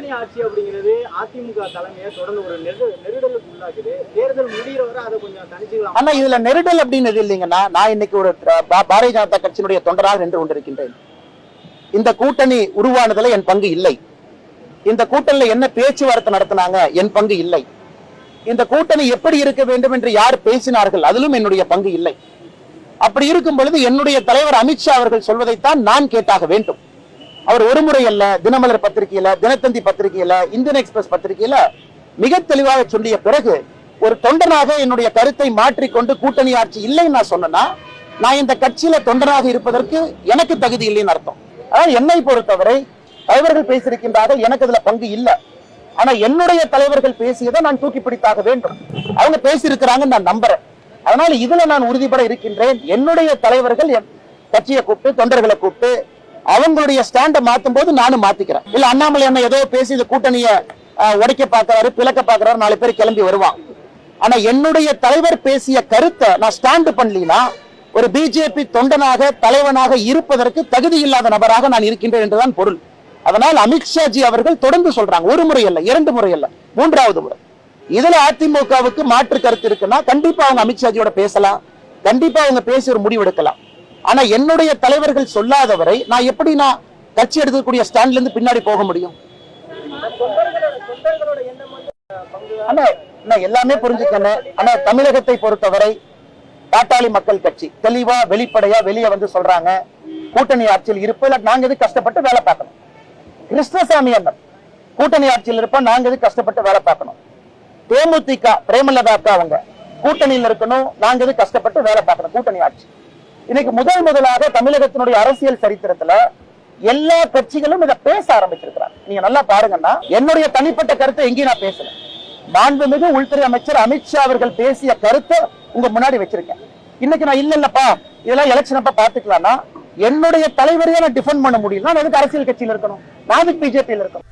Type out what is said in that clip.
கூட்டணி ஆட்சி அப்படிங்கிறது அதிமுக தலைமையை தொடர்ந்து ஒரு நெருடலுக்கு உள்ளாக்குது. தேர்தல் முடிகிற வரை அதை கொஞ்சம் தனிச்சுக்கலாம். ஆனா இதுல நெருடல் அப்படின்னு இல்லைங்கன்னா, நான் இன்னைக்கு ஒரு பாரதிய ஜனதா கட்சியினுடைய தொண்டராக நின்று கொண்டிருக்கின்றேன். இந்த கூட்டணி உருவானதுல என் பங்கு இல்லை. இந்த கூட்டணியில என்ன பேச்சுவார்த்தை நடத்தினாங்க, என் பங்கு இல்லை. இந்த கூட்டணி எப்படி இருக்க வேண்டும் என்று யார் பேசினார்கள், அதிலும் என்னுடைய பங்கு இல்லை. அப்படி இருக்கும் பொழுது என்னுடைய தலைவர் அமித்ஷா அவர்கள் சொல்வதைத்தான் நான் கேட்டாக வேண்டும். அவர் ஒரு முறை அல்ல, தினமலர் பத்திரிகையில, தினத்தந்தி பத்திரிகையில, இந்தியன் எக்ஸ்பிரஸ் பத்திரிகையில மிக தெளிவாக சொல்லிய பிறகு ஒரு தொண்டனாக என்னுடைய கருத்தை மாற்றிக்கொண்டு கூட்டணி ஆட்சி இல்லைன்னு நான் சொன்னா, நான் இந்த கட்சியில தொண்டனாக இருப்பதற்கு எனக்கு தகுதி இல்லைன்னு அர்த்தம். ஆனால் என்னை பொறுத்தவரை தலைவர்கள் பேசியிருக்கின்றார்கள், எனக்கு அதுல பங்கு இல்லை. ஆனா என்னுடைய தலைவர்கள் பேசியதை நான் தூக்கி பிடித்தாக வேண்டும். அவங்க பேசியிருக்கிறாங்க, நான் நம்புறேன். அதனால இதுல நான் உறுதிப்பட இருக்கின்றேன். என்னுடைய தலைவர்கள் கட்சியை கூப்பிட்டு, தொண்டர்களை கூப்பிட்டு அவங்களுடைய ஸ்டாண்ட மாத்தும் போது நானும் மாத்திக்கிறேன். இல்ல அண்ணாமலை என்ன ஏதோ பேசி இந்த கூட்டணிய உடைக்க பாக்குறாரு, பிளக்க பாக்குறாரு, 4 பேர் கிளம்பி வருவான். ஆனா என்னுடைய தலைவர் பேசிய கருத்தை நான் ஸ்டாண்ட் பண்ணலனா ஒரு பிஜேபி தொண்டனாக தலைவனாக இருப்பதற்கு தகுதி இல்லாத நபராக நான் இருக்கின்றேன் என்றுதான் பொருள். அதனால் அமித்ஷாஜி அவர்கள் தொடர்ந்து சொல்றாங்க, ஒரு முறை அல்ல, 2 முறை அல்ல, 3வது முறை. இதுல அதிமுகவுக்கு மாற்று கருத்து இருக்குன்னா கண்டிப்பா அவங்க அமித்ஷாஜியோட பேசலாம், கண்டிப்பா அவங்க பேசி ஒரு முடிவு எடுக்கலாம். ஆனா என்னுடைய தலைவர்கள் சொல்லாதவரை நான் எப்படி கட்சி எடுக்கக்கூடிய ஸ்டாண்ட்ல இருந்து பின்னாடி போக முடியும்? எல்லாமே புரிஞ்சுக்கணும். ஆனா தமிழகத்தை பொறுத்தவரை பாட்டாளி மக்கள் கட்சி தெளிவா வெளிப்படையா வெளியே வந்து சொல்றாங்க, கூட்டணி ஆட்சியில் இருப்ப நாங்க எது கஷ்டப்பட்டு வேலை பார்க்கணும். கிருஷ்ணசாமி அண்ணன் கூட்டணி ஆட்சியில் இருப்ப நாங்க எது கஷ்டப்பட்டு வேலை பார்க்கணும். தேமுதிக பிரேமலதா அக்கா அவங்க கூட்டணியில் இருக்கணும், நாங்க எது கஷ்டப்பட்டு வேலை பார்க்கணும். கூட்டணி ஆட்சி இன்னைக்கு முதலாக தமிழகத்தினுடைய அரசியல் சரித்திரத்துல எல்லா கட்சிகளும் இதை பேச ஆரம்பிச்சிருக்கிறாங்க. நீங்க நல்லா பாருங்கன்னா, என்னுடைய தனிப்பட்ட கருத்தை எங்கேயும் நான் பேசல. மாண்புமிகு உள்துறை அமைச்சர் அமித்ஷா அவர்கள் பேசிய கருத்தை உங்க முன்னாடி வச்சிருக்கேன். இன்னைக்கு நான் இல்லப்பா இதெல்லாம் எலெக்ஷன் அப்ப பாத்துக்கலாம்னா என்னுடைய தலைவரையே நான் டிஃபெண்ட் பண்ண முடியல. நான் எதுக்கு அரசியல் கட்சியில் இருக்கணும்? நான் பிஜேபியில் இருக்கணும்.